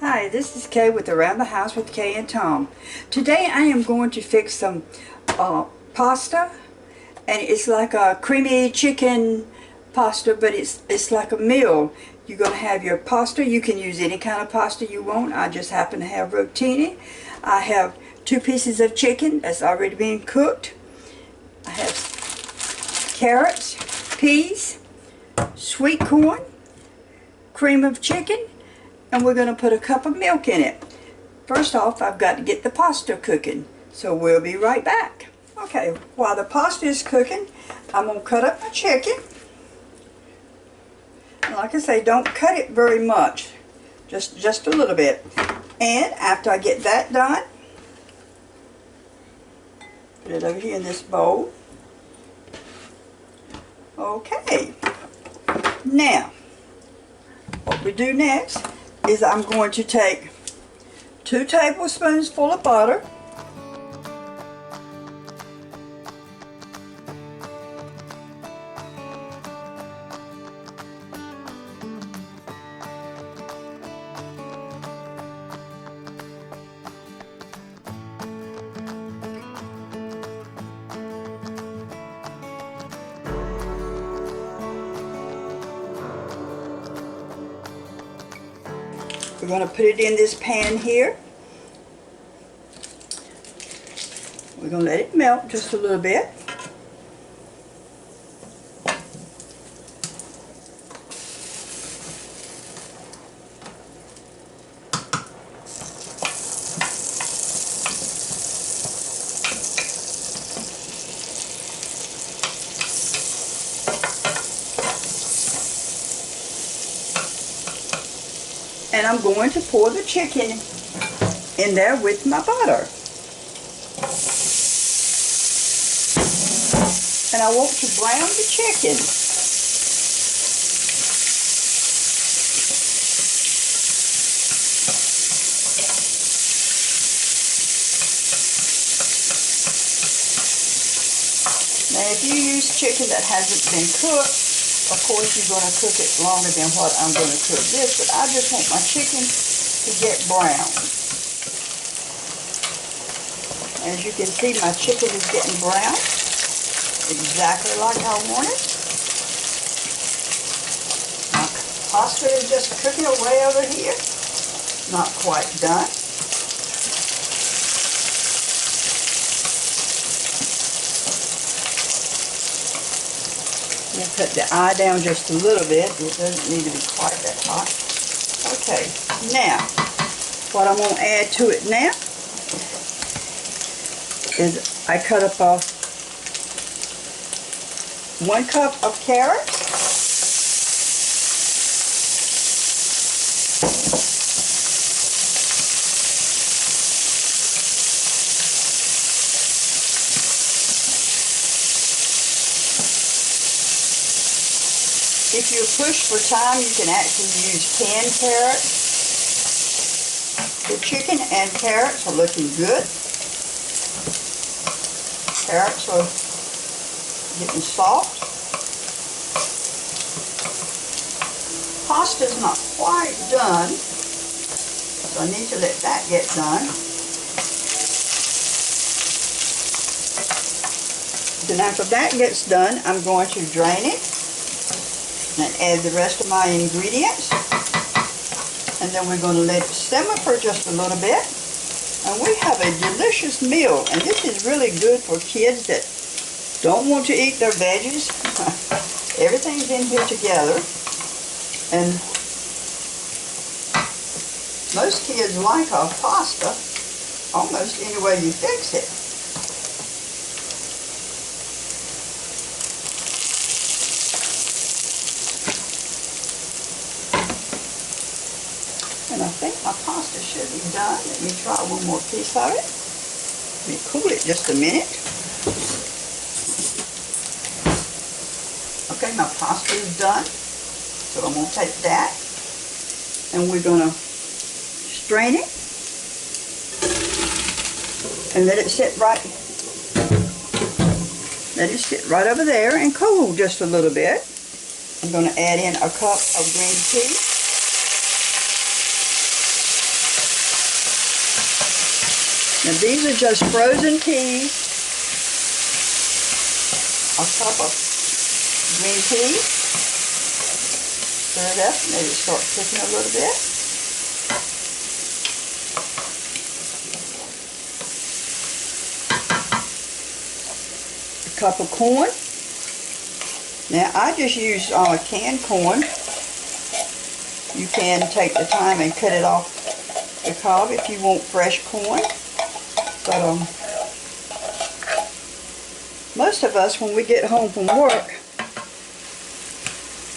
Hi, this is Kay with Around the House with Kay and Tom. Today I am going to fix some pasta, and it's like a creamy chicken pasta, but it's like a meal. You're going to have your pasta. You can use any kind of pasta you want. I just happen to have rotini. I have 2 pieces of chicken that's already been cooked. I have carrots, peas, sweet corn, cream of chicken, and we're going to put a cup of milk in it. First off, I've got to get the pasta cooking, so we'll be right back. Okay, while the pasta is cooking, I'm going to cut up my chicken. And like I say, don't cut it very much, just a little bit. And after I get that done, put it over here in this bowl. Okay, now what we do next is I'm going to take 2 tablespoons full of butter. We're going to put it in this pan here. We're going to let it melt just a little bit. And I'm going to pour the chicken in there with my butter. And I want to brown the chicken. Now if you use chicken that hasn't been cooked, of course you're going to cook it longer than what I'm going to cook this, but I just want my chicken to get brown. As you can see, my chicken is getting brown, exactly like I want it. My pasta is just cooking away over here, not quite done. I'm going to cut the eye down just a little bit. It doesn't need to be quite that hot. Okay, now, what I'm going to add to it now is I cut up 1 cup of carrots. If you're pushed for time, you can actually use canned carrots. The chicken and carrots are looking good. Carrots are getting soft. Pasta's not quite done, so I need to let that get done. Then after that gets done, I'm going to drain it and add the rest of my ingredients, and then we're going to let it simmer for just a little bit, and we have a delicious meal. And this is really good for kids that don't want to eat their veggies. Everything's in here together, and most kids like our pasta almost any way you fix it. And I think my pasta should be done. Let me try one more piece of it. Let me cool it just a minute. Okay, my pasta is done. So I'm going to take that and we're going to strain it and let it sit right over there and cool just a little bit. I'm going to add in a cup of green tea. Now these are just frozen peas, a cup of green peas. Stir it up, let it start cooking a little bit. A cup of corn. Now I just use canned corn. You can take the time and cut it off the cob if you want fresh corn. But most of us, when we get home from work,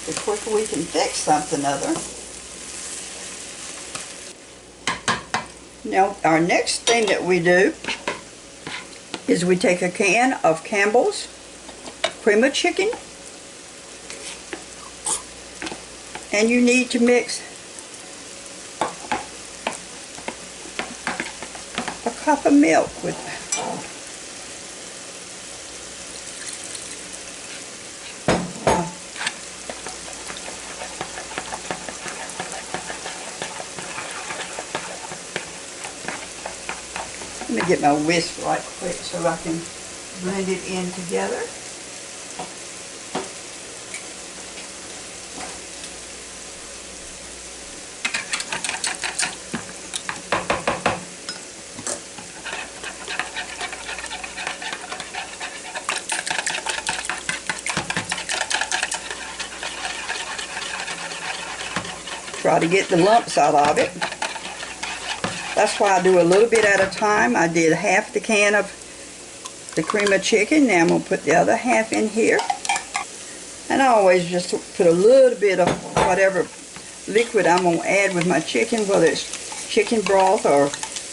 the quicker we can fix something other. Now, our next thing that we do is we take a can of Campbell's cream of chicken, and you need to mix a cup of milk with it. Let me get my whisk right quick so I can blend it in together. Try to get the lumps out of it. That's why I do a little bit at a time. I did half the can of the cream of chicken. Now I'm going to put the other half in here. And I always just put a little bit of whatever liquid I'm going to add with my chicken, whether it's chicken broth or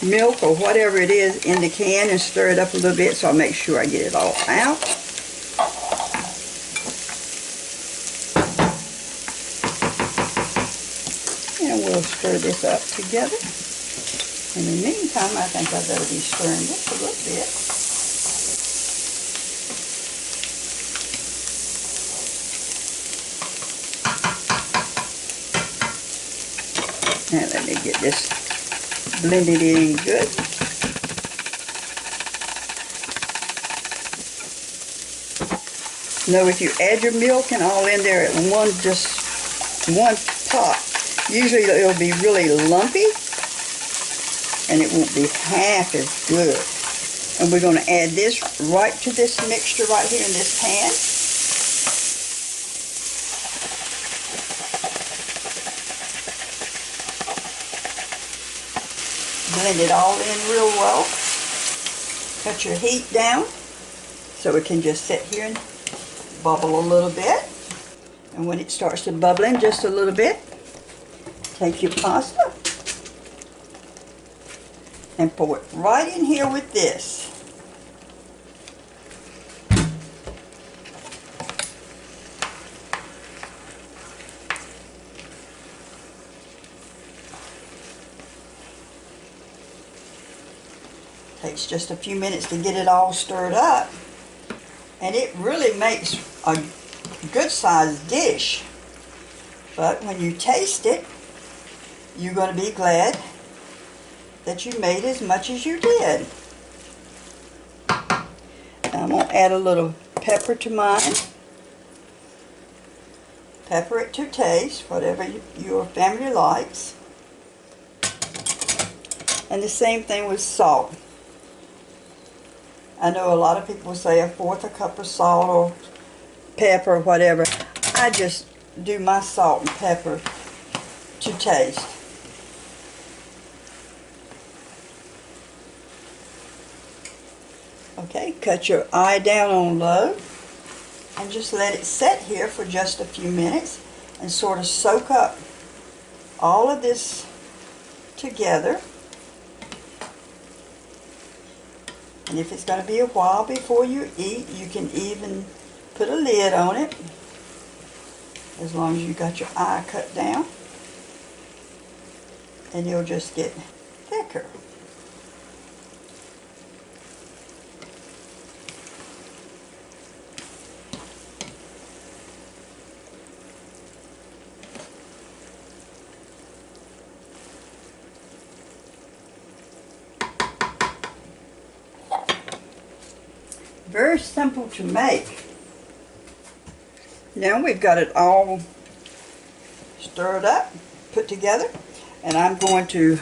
milk or whatever it is, in the can, and stir it up a little bit so I make sure I get it all out. And we'll stir this up together. In the meantime, I think I better be stirring this a little bit. Now let me get this blended in good. Now if you add your milk and all in there at one pot, usually it'll be really lumpy and it won't be half as good. And we're going to add this right to this mixture right here in this pan. Blend it all in real well. Cut your heat down so it can just sit here and bubble a little bit. And when it starts to bubble in just a little bit, take your pasta and pour it right in here with this. Takes just a few minutes to get it all stirred up, and it really makes a good sized dish. But when you taste it, you're going to be glad that you made as much as you did. Now I'm going to add a little pepper to mine. Pepper it to taste, whatever your family likes. And the same thing with salt. I know a lot of people say 1/4 cup of salt or pepper or whatever. I just do my salt and pepper to taste. Okay, cut your eye down on low and just let it set here for just a few minutes and sort of soak up all of this together. And if it's going to be a while before you eat, you can even put a lid on it, as long as you got your eye cut down, and you'll just get thicker. Very simple to make. Now we've got it all stirred up, put together, and I'm going to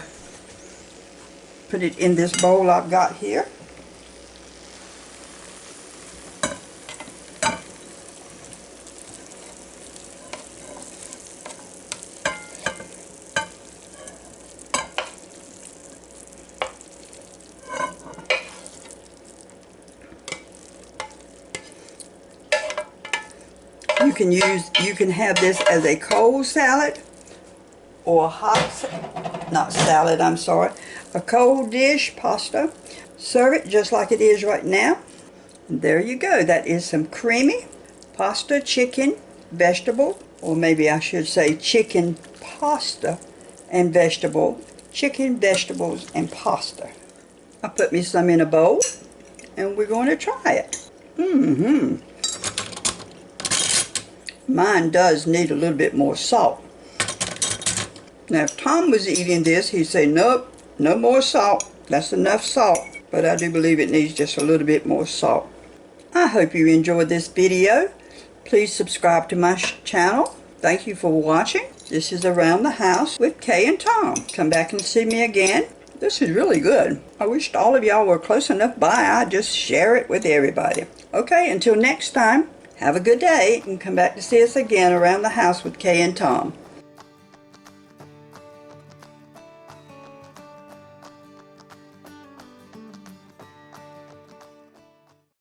put it in this bowl I've got here. You can have this as a cold salad or a hot, not salad, I'm sorry, a cold dish, pasta. Serve it just like it is right now. And there you go. That is some creamy pasta, chicken, vegetable, or maybe I should say chicken pasta and vegetable, chicken, vegetables, and pasta. I put me some in a bowl and we're going to try it. Mine does need a little bit more salt. Now if Tom was eating this, he'd say, nope, no more salt. That's enough salt. But I do believe it needs just a little bit more salt. I hope you enjoyed this video. Please subscribe to my channel. Thank you for watching. This is Around the House with Kay and Tom. Come back and see me again. This is really good. I wished all of y'all were close enough by. I'd just share it with everybody. Okay, until next time. Have a good day and come back to see us again Around the House with Kay and Tom.